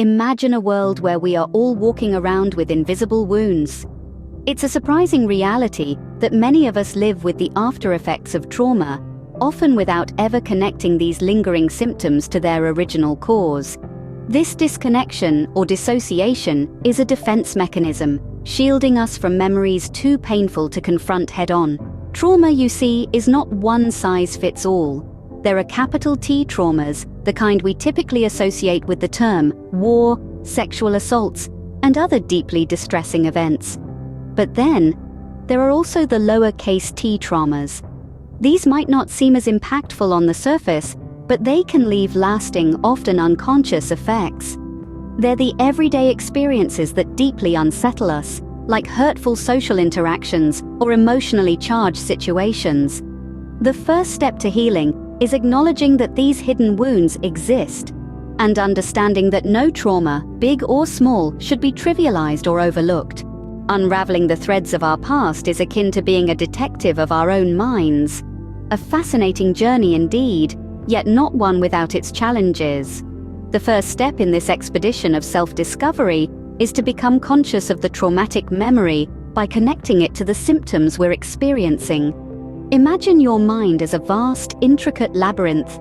imagine a world where we are all walking around with invisible wounds. It's a surprising reality that many of us live with the after effects of trauma, often without ever connecting these lingering symptoms to their original cause. This disconnection or dissociation is a defense mechanism, shielding us from memories too painful to confront head-on. Trauma, you see, is not one size fits all. There are capital T traumas, the kind we typically associate with the term war, sexual assaults, and other deeply distressing events. But then, there are also the lowercase t traumas. These might not seem as impactful on the surface, but they can leave lasting, often unconscious effects. They're the everyday experiences that deeply unsettle us, like hurtful social interactions or emotionally charged situations. The first step to healing is acknowledging that these hidden wounds exist, and understanding that no trauma, big or small, should be trivialized or overlooked. Unraveling the threads of our past is akin to being a detective of our own minds. A fascinating journey indeed, yet not one without its challenges. The first step in this expedition of self-discovery is to become conscious of the traumatic memory by connecting it to the symptoms we're experiencing. Imagine your mind as a vast, intricate labyrinth.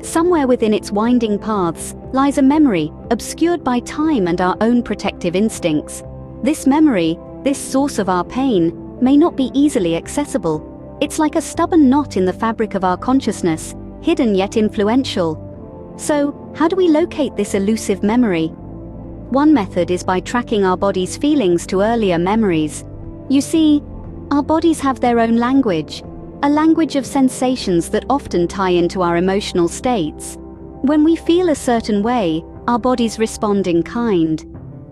Somewhere within its winding paths lies a memory obscured by time and our own protective instincts. This memory, this source of our pain, may not be easily accessible. It's like a stubborn knot in the fabric of our consciousness, hidden yet influential. So, how do we locate this elusive memory? One method is by tracking our body's feelings to earlier memories. You see, our bodies have their own language, a language of sensations that often tie into our emotional states. When we feel a certain way, our bodies respond in kind.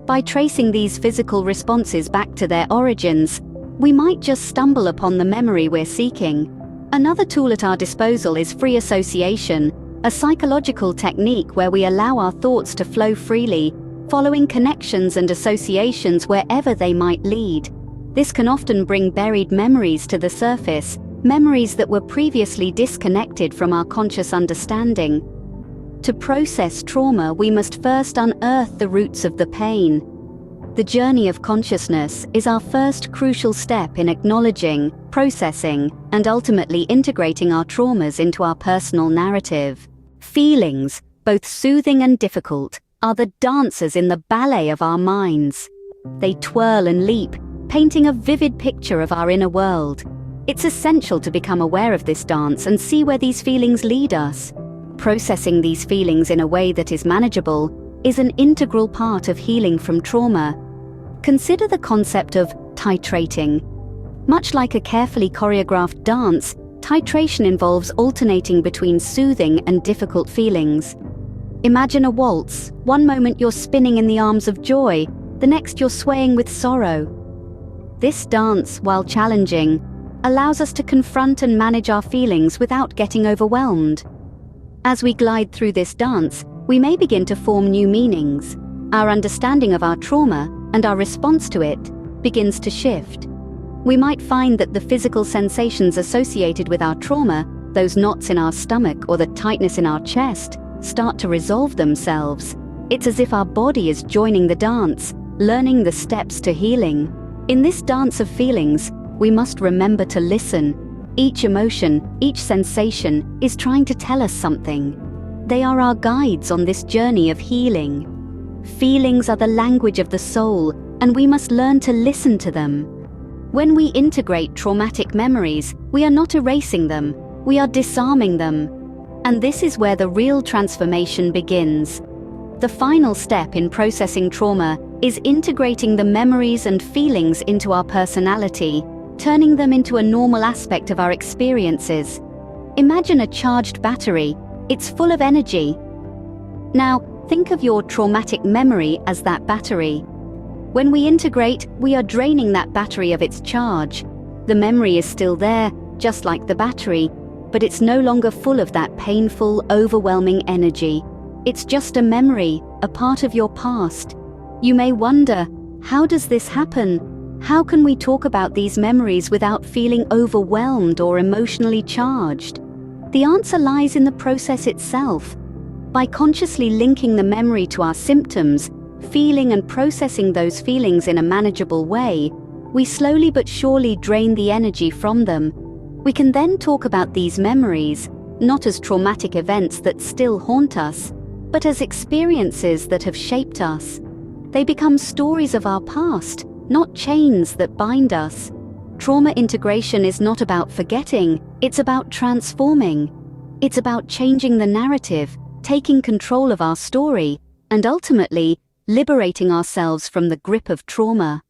By tracing these physical responses back to their origins, we might just stumble upon the memory we're seeking. Another tool at our disposal is free association, a psychological technique where we allow our thoughts to flow freely, following connections and associations wherever they might lead. This can often bring buried memories to the surface, memories that were previously disconnected from our conscious understanding. To process trauma, we must first unearth the roots of the pain. The journey of consciousness is our first crucial step in acknowledging, processing, and ultimately integrating our traumas into our personal narrative. Feelings, both soothing and difficult, are the dancers in the ballet of our minds. They twirl and leap, painting a vivid picture of our inner world. It's essential to become aware of this dance and see where these feelings lead us. Processing these feelings in a way that is manageable is an integral part of healing from trauma. Consider the concept of titrating. Much like a carefully choreographed dance, titration involves alternating between soothing and difficult feelings. Imagine a waltz. One moment you're spinning in the arms of joy, the next you're swaying with sorrow. This dance, while challenging, allows us to confront and manage our feelings without getting overwhelmed. As we glide through this dance, we may begin to form new meanings. Our understanding of our trauma and our response to it begins to shift. We might find that the physical sensations associated with our trauma, those knots in our stomach or the tightness in our chest, start to resolve themselves. It's as if our body is joining the dance, learning the steps to healing. In this dance of feelings, we must remember to listen. Each emotion, each sensation is trying to tell us something. They are our guides on this journey of healing. Feelings are the language of the soul, and we must learn to listen to them. When we integrate traumatic memories, we are not erasing them, we are disarming them. And this is where the real transformation begins. The final step in processing trauma is integrating the memories and feelings into our personality, turning them into a normal aspect of our experiences. Imagine a charged battery. It's full of energy. Now, think of your traumatic memory as that battery. When we integrate, we are draining that battery of its charge. The memory is still there, just like the battery, but it's no longer full of that painful, overwhelming energy. It's just a memory, a part of your past. You may wonder, how does this happen? How can we talk about these memories without feeling overwhelmed or emotionally charged? The answer lies in the process itself. By consciously linking the memory to our symptoms, feeling and processing those feelings in a manageable way, we slowly but surely drain the energy from them. We can then talk about these memories, not as traumatic events that still haunt us, but as experiences that have shaped us. They become stories of our past, not chains that bind us. Trauma integration is not about forgetting, it's about transforming. It's about changing the narrative, taking control of our story, and ultimately, liberating ourselves from the grip of trauma.